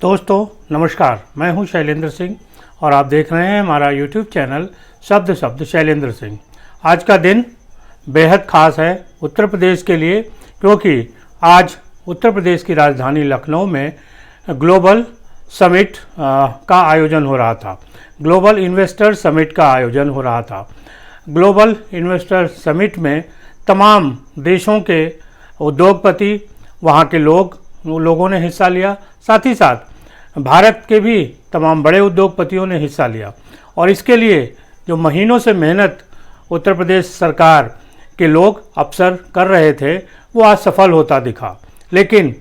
दोस्तों नमस्कार, मैं हूं शैलेंद्र सिंह और आप देख रहे हैं हमारा YouTube चैनल शब्द शब्द शैलेंद्र सिंह। आज का दिन बेहद ख़ास है उत्तर प्रदेश के लिए, क्योंकि आज उत्तर प्रदेश की राजधानी लखनऊ में ग्लोबल समिट का आयोजन हो रहा था। ग्लोबल इन्वेस्टर समिट का आयोजन हो रहा था। ग्लोबल इन्वेस्टर समिट में तमाम देशों के उद्योगपति, वहाँ के लोगों ने हिस्सा लिया। साथ ही साथ भारत के भी तमाम बड़े उद्योगपतियों ने हिस्सा लिया और इसके लिए जो महीनों से मेहनत उत्तर प्रदेश सरकार के लोग अफसर कर रहे थे वो आज सफल होता दिखा। लेकिन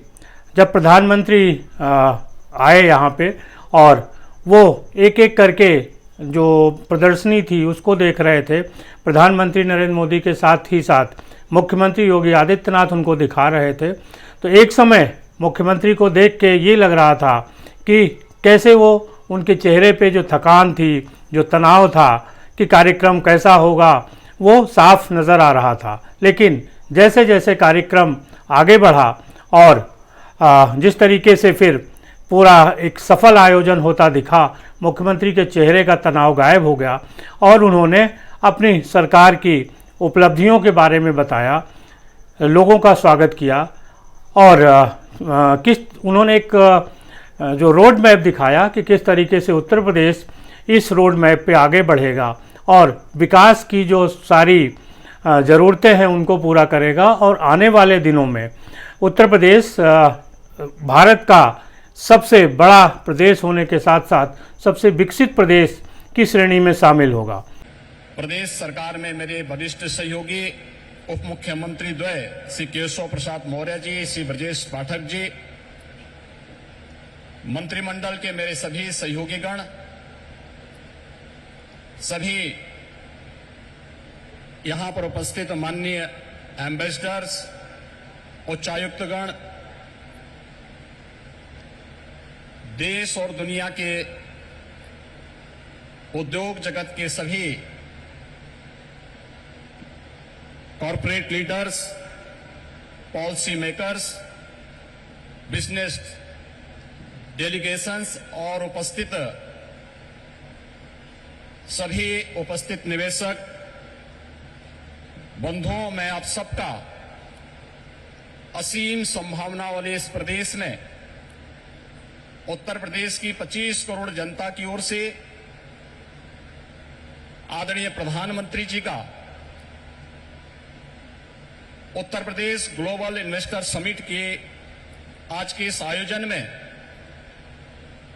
जब प्रधानमंत्री आए यहाँ पे और वो एक एक करके जो प्रदर्शनी थी उसको देख रहे थे, प्रधानमंत्री नरेंद्र मोदी के साथ ही साथ मुख्यमंत्री योगी आदित्यनाथ उनको दिखा रहे थे, तो एक समय मुख्यमंत्री को देख के ये लग रहा था कि कैसे वो उनके चेहरे पे जो थकान थी, जो तनाव था कि कार्यक्रम कैसा होगा, वो साफ नज़र आ रहा था। लेकिन जैसे जैसे कार्यक्रम आगे बढ़ा और जिस तरीके से फिर पूरा एक सफल आयोजन होता दिखा, मुख्यमंत्री के चेहरे का तनाव गायब हो गया और उन्होंने अपनी सरकार की उपलब्धियों के बारे में बताया, लोगों का स्वागत किया और उन्होंने एक जो रोड मैप दिखाया कि किस तरीके से उत्तर प्रदेश इस रोड मैप पे आगे बढ़ेगा और विकास की जो सारी ज़रूरतें हैं उनको पूरा करेगा और आने वाले दिनों में उत्तर प्रदेश भारत का सबसे बड़ा प्रदेश होने के साथ साथ सबसे विकसित प्रदेश की श्रेणी में शामिल होगा। प्रदेश सरकार में मेरे वरिष्ठ सहयोगी उप मुख्यमंत्री द्वय श्री केशव प्रसाद मौर्य जी, श्री ब्रजेश पाठक जी, मंत्रिमंडल के मेरे सभी सहयोगीगण, सभी यहां पर उपस्थित माननीय एम्बेसडर्स, उच्चायुक्तगण, देश और दुनिया के उद्योग जगत के सभी corporate leaders, policy makers, business delegations और सभी उपस्थित निवेशक बंधुओं, मैं आप सबका असीम संभावना वाले इस प्रदेश में उत्तर प्रदेश की 25 करोड़ जनता की ओर से आदरणीय प्रधानमंत्री जी का Uttar Pradesh global investor summit के आज के इस आयोजन में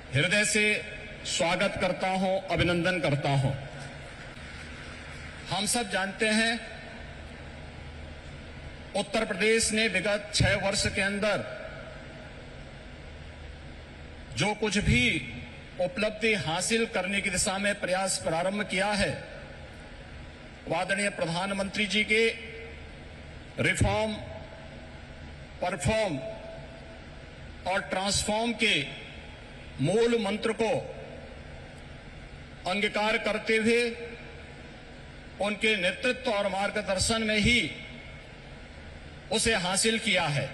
हृदय से स्वागत करता हूं, अभिनंदन करता हूं। हम सब जानते हैं उत्तर प्रदेश ने विगत 6 वर्ष के अंदर जो कुछ भी उपलब्धि हासिल करने की दिशा में प्रयास प्रारंभ किया है, आदरणीय प्रधानमंत्री जी के रिफॉर्म, परफॉर्म और ट्रांसफॉर्म के मूल मंत्र को अंगीकार करते हुए उनके नेतृत्व और मार्गदर्शन में ही उसे हासिल किया है।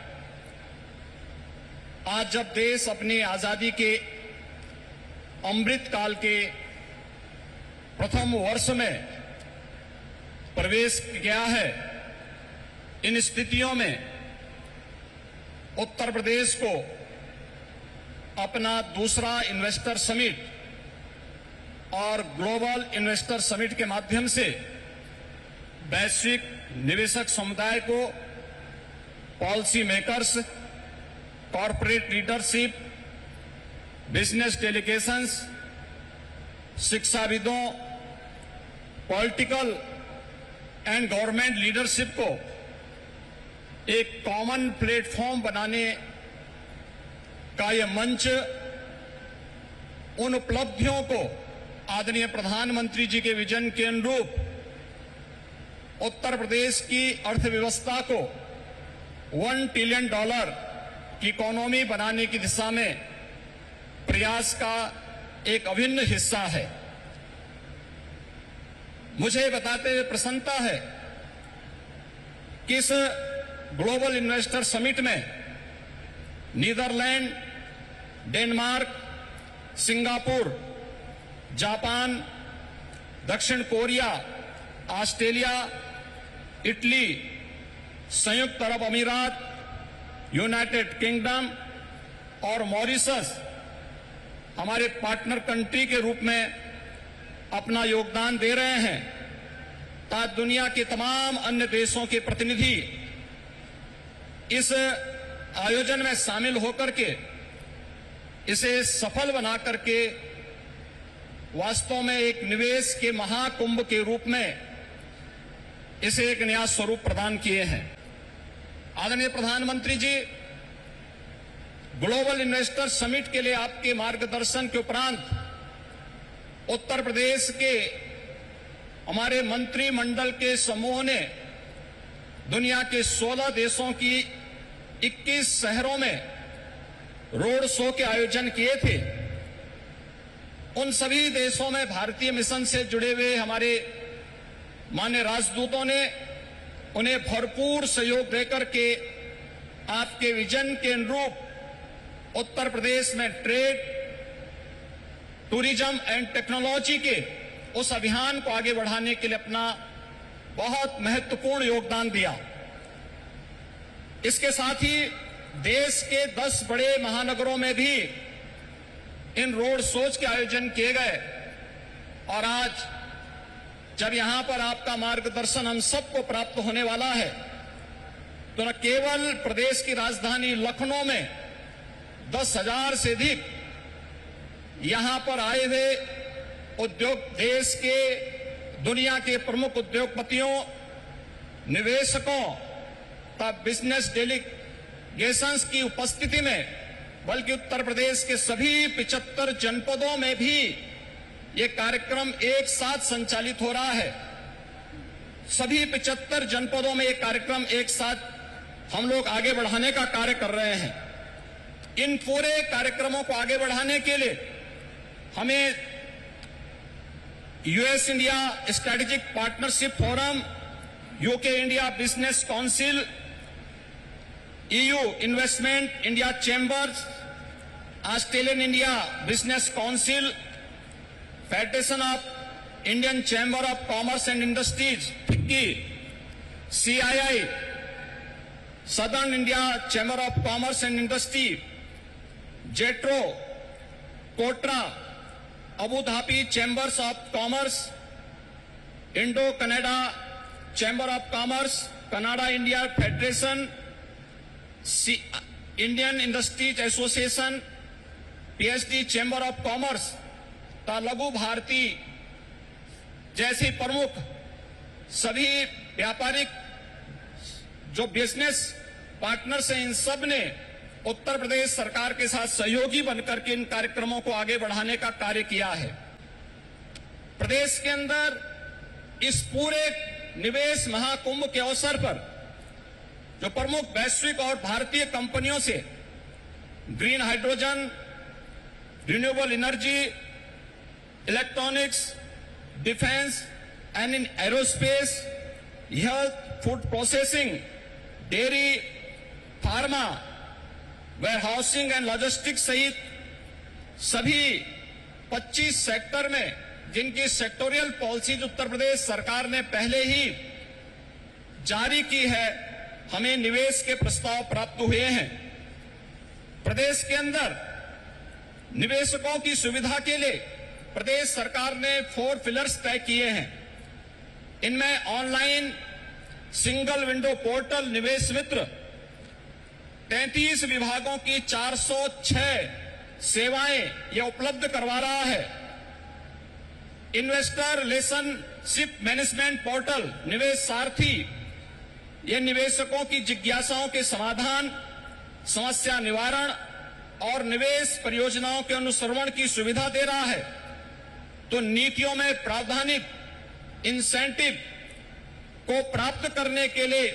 आज जब देश अपनी आजादी के अमृत काल के प्रथम वर्ष में प्रवेश किया है, इन स्थितियों में उत्तर प्रदेश को अपना दूसरा इन्वेस्टर समिट और ग्लोबल इन्वेस्टर समिट के माध्यम से वैश्विक निवेशक समुदाय को, policy makers, corporate leadership, business delegations, शिक्षाविदों, पॉलिटिकल एंड गवर्नमेंट लीडरशिप को एक कॉमन प्लेटफॉर्म बनाने का यह मंच, उन उपलब्धियों को आदरणीय प्रधानमंत्री जी के विजन के अनुरूप उत्तर प्रदेश की अर्थव्यवस्था को $1 ट्रिलियन की इकोनॉमी बनाने की दिशा में प्रयास का एक अभिन्न हिस्सा है। मुझे बताते हुए प्रसन्नता है कि इस ग्लोबल इन्वेस्टर समिट में नीदरलैंड, डेनमार्क, सिंगापुर, जापान, दक्षिण कोरिया, ऑस्ट्रेलिया, इटली, संयुक्त अरब अमीरात, यूनाइटेड किंगडम और मॉरिशस हमारे पार्टनर कंट्री के रूप में अपना योगदान दे रहे हैं, ताकि दुनिया के तमाम अन्य देशों के प्रतिनिधि इस आयोजन में शामिल होकर के इसे सफल बना करके वास्तव में एक निवेश के महाकुंभ के रूप में इसे एक नया स्वरूप प्रदान किए हैं। आदरणीय प्रधानमंत्री जी, ग्लोबल इन्वेस्टर समिट के लिए आपके मार्गदर्शन के उपरांत उत्तर प्रदेश के हमारे मंत्रिमंडल के समूह ने दुनिया के 16 देशों की 21 शहरों में रोड शो के आयोजन किए थे। उन सभी देशों में भारतीय मिशन से जुड़े हुए हमारे माननीय राजदूतों ने उन्हें भरपूर सहयोग देकर के आपके विजन के अनुरूप उत्तर प्रदेश में ट्रेड, टूरिज्म एंड टेक्नोलॉजी के उस अभियान को आगे बढ़ाने के लिए अपना बहुत महत्वपूर्ण योगदान दिया। इसके साथ ही देश के 10 बड़े महानगरों में भी इन रोड शोज के आयोजन किए गए और आज जब यहां पर आपका मार्गदर्शन हम सबको प्राप्त होने वाला है तो न केवल प्रदेश की राजधानी लखनऊ में 10,000 से अधिक यहां पर आए हुए उद्योग, देश के दुनिया के प्रमुख उद्योगपतियों, निवेशकों का बिजनेस डेलीगेशंस की उपस्थिति में, बल्कि उत्तर प्रदेश के सभी 75 जनपदों में भी ये कार्यक्रम एक साथ संचालित हो रहा है। सभी 75 जनपदों में ये कार्यक्रम एक साथ हम लोग आगे बढ़ाने का कार्य कर रहे हैं। इन पूरे कार्यक्रमों को आगे बढ़ाने के लिए हमें US India strategic partnership forum, UK India business council, EU investment India chambers, Australian India business council, federation of Indian chamber of commerce and industries FICCI, CII, southern India chamber of commerce and industry, JETRO, KOTRA, Abu Dhabi chambers of commerce, Indo Canada chamber of commerce, Canada India federation, Indian industries association, PHD chamber of commerce का लघु भारती जैसी प्रमुख सभी व्यापारिक जो business partners हैं, इन सब ने उत्तर प्रदेश सरकार के साथ सहयोगी बनकर के इन कार्यक्रमों को आगे बढ़ाने का कार्य किया है। प्रदेश के अंदर इस पूरे निवेश महाकुंभ के अवसर पर जो प्रमुख वैश्विक और भारतीय कंपनियों से green hydrogen, renewable energy, electronics, defence and in aerospace, health, food processing, dairy, pharma, warehousing and logistics सहित सभी 25 सेक्टर में जिनकी सेक्टोरियल पॉलिसीज उत्तर प्रदेश सरकार ने पहले ही जारी की है, हमें निवेश के प्रस्ताव प्राप्त हुए हैं। प्रदेश के अंदर निवेशकों की सुविधा के लिए प्रदेश सरकार ने 4 पिलर्स तय किए हैं। इनमें ऑनलाइन सिंगल विंडो पोर्टल निवेश मित्र, 33 विभागों की 406 सेवाएं ये उपलब्ध करवा रहा है। इन्वेस्टर रिलेशनशिप मैनेजमेंट पोर्टल निवेश सारथी, ये निवेशकों की जिज्ञासाओं के समाधान, समस्या निवारण और निवेश परियोजनाओं के अनुश्रवण की सुविधा दे रहा है। तो नीतियों में प्रावधानिक इंसेंटिव को प्राप्त करने के लिए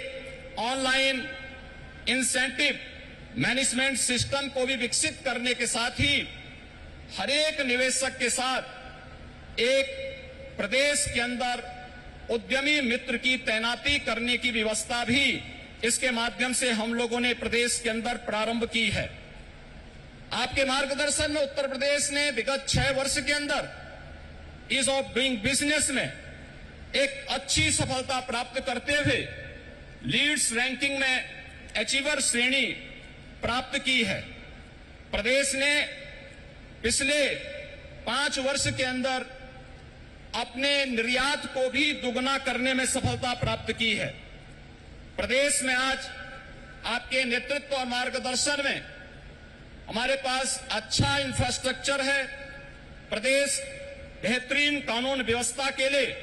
ऑनलाइन इंसेंटिव मैनेजमेंट सिस्टम को भी विकसित करने के साथ ही हर एक निवेशक के साथ एक प्रदेश के अंदर उद्यमी मित्र की तैनाती करने की व्यवस्था भी इसके माध्यम से हम लोगों ने प्रदेश के अंदर प्रारंभ की है। आपके मार्गदर्शन में उत्तर प्रदेश ने विगत 6 वर्ष के अंदर ईज ऑफ डूइंग बिजनेस में एक अच्छी सफलता प्राप्त करते हुए लीड्स रैंकिंग में अचीवर श्रेणी प्राप्त की है। प्रदेश ने पिछले 5 वर्ष के अंदर अपने निर्यात को भी दुगना करने में सफलता प्राप्त की है। प्रदेश में आज आपके नेतृत्व और मार्गदर्शन में हमारे पास अच्छा इंफ्रास्ट्रक्चर है। प्रदेश बेहतरीन कानून व्यवस्था के लिए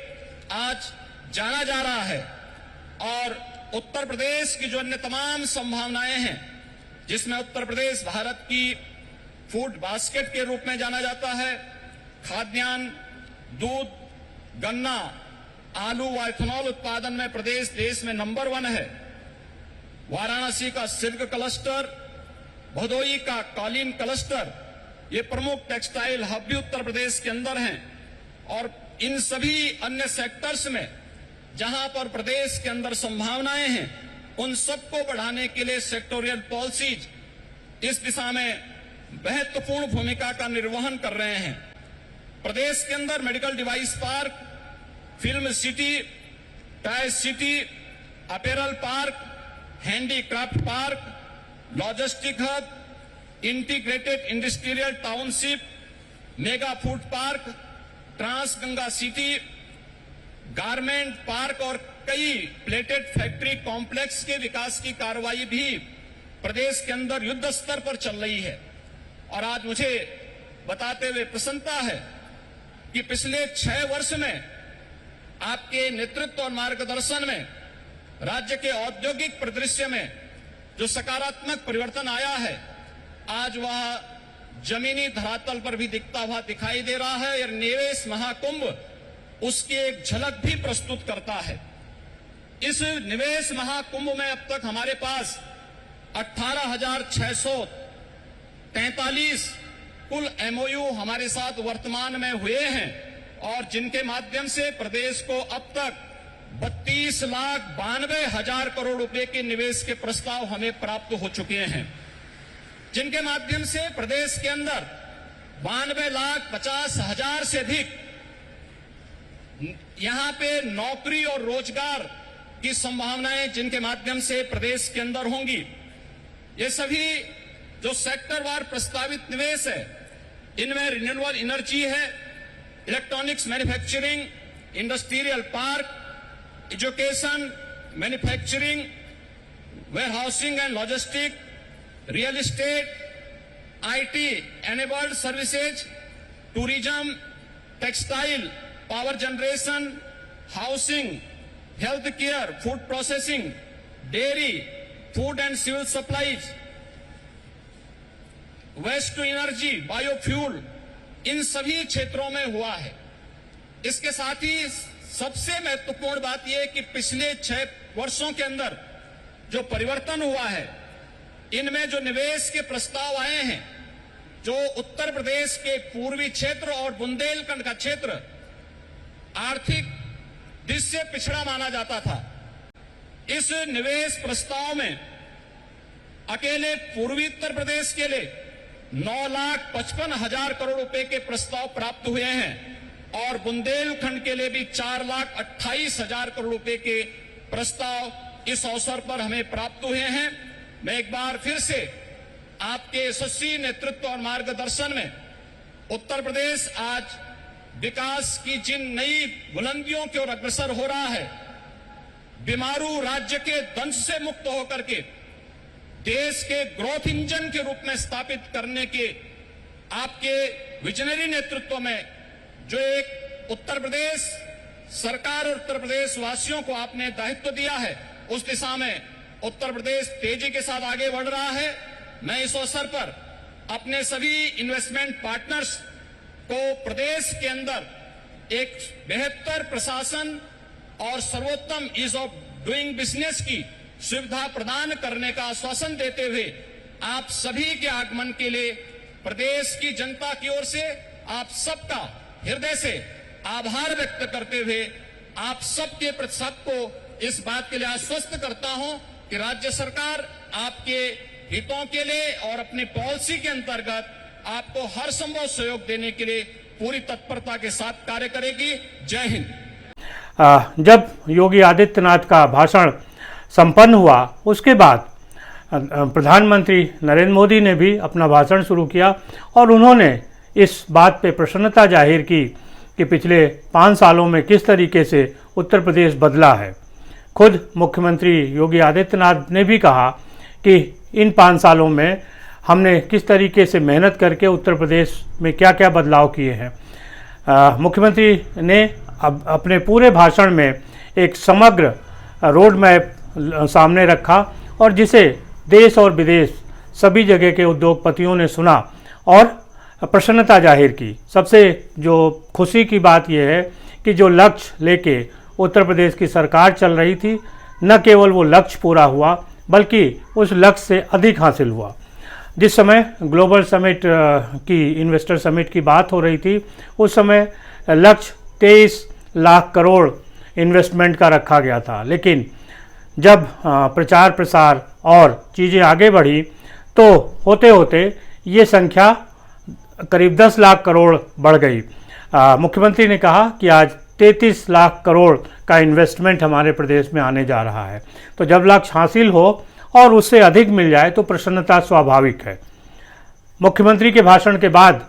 आज जाना जा रहा है और उत्तर प्रदेश की जो अन्य तमाम संभावनाएं हैं, जिसमें उत्तर प्रदेश भारत की फूड बास्केट के रूप में जाना जाता है, खाद्यान्न, दूध, गन्ना, आलू व इथेनॉल उत्पादन में प्रदेश देश में नंबर 1 है। वाराणसी का सिल्क क्लस्टर, भदोई का कालीन क्लस्टर, ये प्रमुख टेक्सटाइल हब भी उत्तर प्रदेश के अंदर हैं और इन सभी अन्य सेक्टर्स में जहां पर प्रदेश के अंदर संभावनाएं हैं, उन सबको बढ़ाने के लिए सेक्टोरियल पॉलिसीज इस दिशा में महत्वपूर्ण भूमिका का निर्वहन कर रहे हैं। प्रदेश के अंदर medical device park, film city, tyre city, apparel park, handicraft park, logistic hub, integrated industrial township, mega food park, trans Ganga city, garment park और कई प्लेटेड फैक्ट्री कॉम्प्लेक्स के विकास की कार्रवाई भी प्रदेश के अंदर युद्ध स्तर पर चल रही है। और आज मुझे बताते हुए प्रसन्नता है कि पिछले 6 वर्ष में आपके नेतृत्व और मार्गदर्शन में राज्य के औद्योगिक परिदृश्य में जो सकारात्मक परिवर्तन आया है, आज वह जमीनी धरातल पर भी दिखता हुआ दिखाई दे रहा है। और निवेश महाकुंभ उसकी एक झलक भी प्रस्तुत करता है। इस निवेश महाकुंभ में अब तक हमारे पास 18,643 कुल एमओयू हमारे साथ वर्तमान में हुए हैं और जिनके माध्यम से प्रदेश को अब तक 32,92,000 करोड़ रुपए के निवेश के प्रस्ताव हमें प्राप्त हो चुके हैं, जिनके माध्यम से प्रदेश के अंदर 92,50,000 से अधिक यहां पे नौकरी और रोजगार की संभावनाएं जिनके माध्यम से प्रदेश के अंदर होंगी। ये सभी जो सेक्टरवार प्रस्तावित निवेश है, इनमें रिन्यूएबल एनर्जी है, electronics manufacturing, industrial park, education, manufacturing, warehousing and logistic, real estate, IT enabled services, tourism, textile, power generation, housing, health care, food processing, dairy, food and civil supplies, waste to energy, biofuel, इन सभी क्षेत्रों में हुआ है। इसके साथ ही सबसे महत्वपूर्ण बात यह है कि पिछले 6 वर्षों के अंदर जो परिवर्तन हुआ है, इनमें जो निवेश के प्रस्ताव आए हैं, जो उत्तर प्रदेश के पूर्वी क्षेत्र और बुंदेलखंड का क्षेत्र आर्थिक दृष्टि से पिछड़ा माना जाता था, इस निवेश प्रस्ताव में अकेले पूर्वी उत्तर प्रदेश के लिए 9,55,000 करोड़ रुपए के प्रस्ताव प्राप्त हुए हैं और बुंदेलखंड के लिए भी 4,28,000 करोड़ रुपए के प्रस्ताव इस अवसर पर हमें प्राप्त हुए हैं। मैं एक बार फिर से आपके यशस्वी नेतृत्व और मार्गदर्शन में उत्तर प्रदेश आज विकास की जिन नई बुलंदियों की ओर अग्रसर हो रहा है, बीमारू राज्य के दंश से मुक्त होकर के देश के ग्रोथ इंजन के रूप में स्थापित करने के आपके विजनरी नेतृत्व में जो एक उत्तर प्रदेश सरकार और उत्तर प्रदेश वासियों को आपने दायित्व दिया है, उस दिशा में उत्तर प्रदेश तेजी के साथ आगे बढ़ रहा है। मैं इस अवसर पर अपने सभी इन्वेस्टमेंट पार्टनर्स को प्रदेश के अंदर एक बेहतर प्रशासन और सर्वोत्तम ईज ऑफ डूइंग बिजनेस की सुविधा प्रदान करने का आश्वासन देते हुए आप सभी के आगमन के लिए प्रदेश की जनता की ओर से आप सबका हृदय से आभार व्यक्त करते हुए आप सबके सबको इस बात के लिए आश्वस्त करता हूं कि राज्य सरकार आपके हितों के लिए और अपनी पॉलिसी के अंतर्गत आपको हर संभव सहयोग देने के लिए पूरी तत्परता के साथ कार्य करेगी। जय हिंद। जब योगी आदित्यनाथ का भाषण संपन्न हुआ उसके बाद प्रधानमंत्री नरेंद्र मोदी ने भी अपना भाषण शुरू किया और उन्होंने इस बात पे प्रसन्नता जाहिर की कि पिछले 5 सालों में किस तरीके से उत्तर प्रदेश बदला है। खुद मुख्यमंत्री योगी आदित्यनाथ ने भी कहा कि इन 5 सालों में हमने किस तरीके से मेहनत करके उत्तर प्रदेश में क्या क्या बदलाव किए हैं। मुख्यमंत्री ने अपने पूरे भाषण में एक समग्र रोड मैप सामने रखा और जिसे देश और विदेश सभी जगह के उद्योगपतियों ने सुना और प्रसन्नता जाहिर की। सबसे जो खुशी की बात यह है कि जो लक्ष्य लेके उत्तर प्रदेश की सरकार चल रही थी, न केवल वो लक्ष्य पूरा हुआ बल्कि उस लक्ष्य से अधिक हासिल हुआ। जिस समय ग्लोबल समिट की इन्वेस्टर समिट की बात हो रही थी उस समय लक्ष्य 23 लाख करोड़ इन्वेस्टमेंट का रखा गया था, लेकिन जब प्रचार प्रसार और चीज़ें आगे बढ़ी तो होते होते ये संख्या करीब 10 लाख करोड़ बढ़ गई। मुख्यमंत्री ने कहा कि आज 33 लाख करोड़ का इन्वेस्टमेंट हमारे प्रदेश में आने जा रहा है। तो जब लक्ष्य हासिल हो और उससे अधिक मिल जाए तो प्रसन्नता स्वाभाविक है। मुख्यमंत्री के भाषण के बाद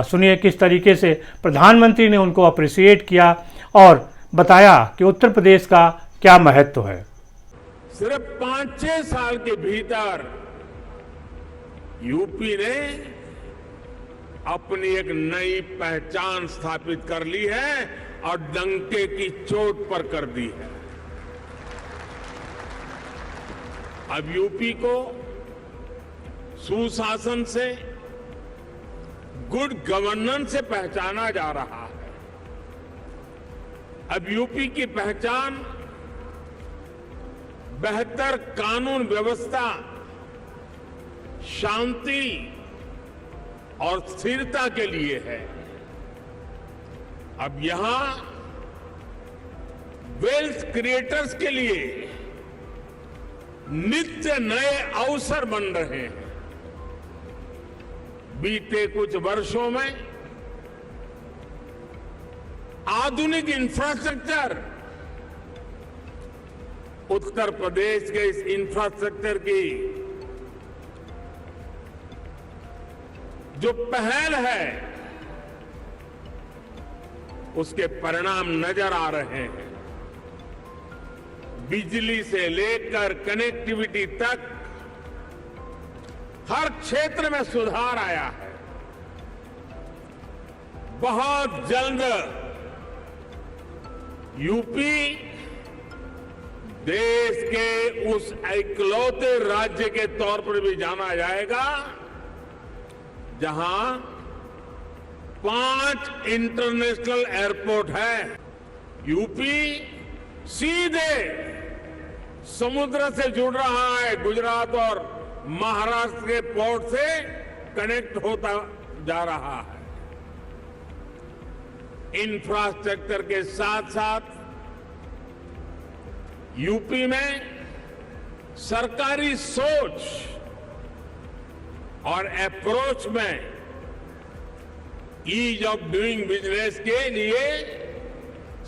सुनिए किस तरीके से प्रधानमंत्री ने उनको अप्रिशिएट किया और बताया कि उत्तर प्रदेश का क्या महत्व है। सिर्फ 5-6 साल के भीतर यूपी ने अपनी एक नई पहचान स्थापित कर ली है और डंके की चोट पर कर दी है। अब यूपी को सुशासन से, गुड गवर्नेंस से पहचाना जा रहा है। अब यूपी की पहचान बेहतर कानून व्यवस्था, शांति और स्थिरता के लिए है। अब यहां वेल्थ क्रिएटर्स के लिए नित्य नए अवसर बन रहे हैं। बीते कुछ वर्षों में आधुनिक इंफ्रास्ट्रक्चर, उत्तर प्रदेश के इस इंफ्रास्ट्रक्चर की जो पहल है उसके परिणाम नजर आ रहे हैं। बिजली से लेकर कनेक्टिविटी तक हर क्षेत्र में सुधार आया है। बहुत जल्द यूपी देश के उस इकलौते राज्य के तौर पर भी जाना जाएगा जहां 5 इंटरनेशनल एयरपोर्ट है। यूपी सीधे समुद्र से जुड़ रहा है, गुजरात और महाराष्ट्र के पोर्ट से कनेक्ट होता जा रहा है। इंफ्रास्ट्रक्चर के साथ साथ यूपी में सरकारी सोच और अप्रोच में ईज ऑफ डूइंग बिजनेस के लिए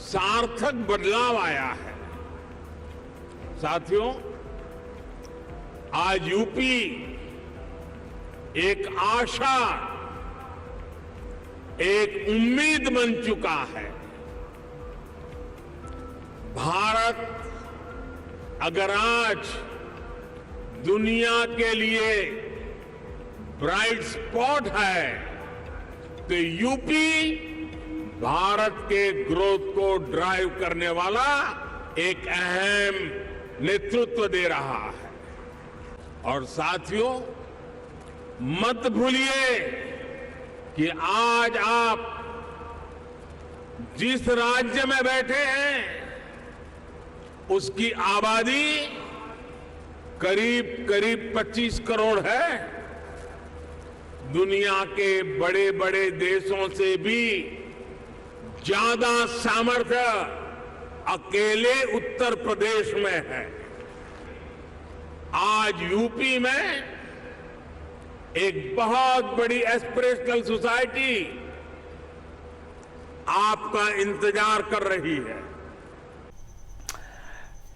सार्थक बदलाव आया है। साथियों, आज यूपी एक आशा, एक उम्मीद बन चुका है। भारत अगर आज दुनिया के लिए ब्राइट स्पॉट है तो यूपी भारत के ग्रोथ को ड्राइव करने वाला एक अहम नेतृत्व दे रहा है। और साथियों, मत भूलिए कि आज आप जिस राज्य में बैठे हैं उसकी आबादी करीब 25 करोड़ है। दुनिया के बड़े बड़े देशों से भी ज्यादा सामर्थ्य अकेले उत्तर प्रदेश में है। आज यूपी में एक बहुत बड़ी एस्पिरेशनल सोसाइटी आपका इंतजार कर रही है।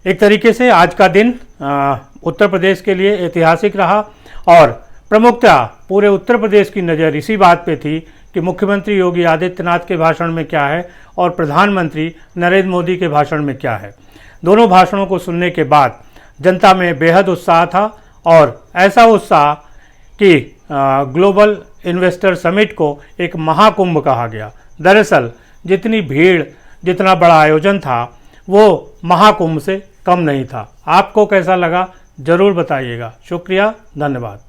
एक तरीके से आज का दिन उत्तर प्रदेश के लिए ऐतिहासिक रहा और प्रमुखतः पूरे उत्तर प्रदेश की नज़र इसी बात पे थी कि मुख्यमंत्री योगी आदित्यनाथ के भाषण में क्या है और प्रधानमंत्री नरेंद्र मोदी के भाषण में क्या है। दोनों भाषणों को सुनने के बाद जनता में बेहद उत्साह था और ऐसा उत्साह कि ग्लोबल इन्वेस्टर समिट को एक महाकुंभ कहा गया। दरअसल जितनी भीड़, जितना बड़ा आयोजन था वो महाकुंभ से कम नहीं था। आपको कैसा लगा ज़रूर बताइएगा। शुक्रिया, धन्यवाद।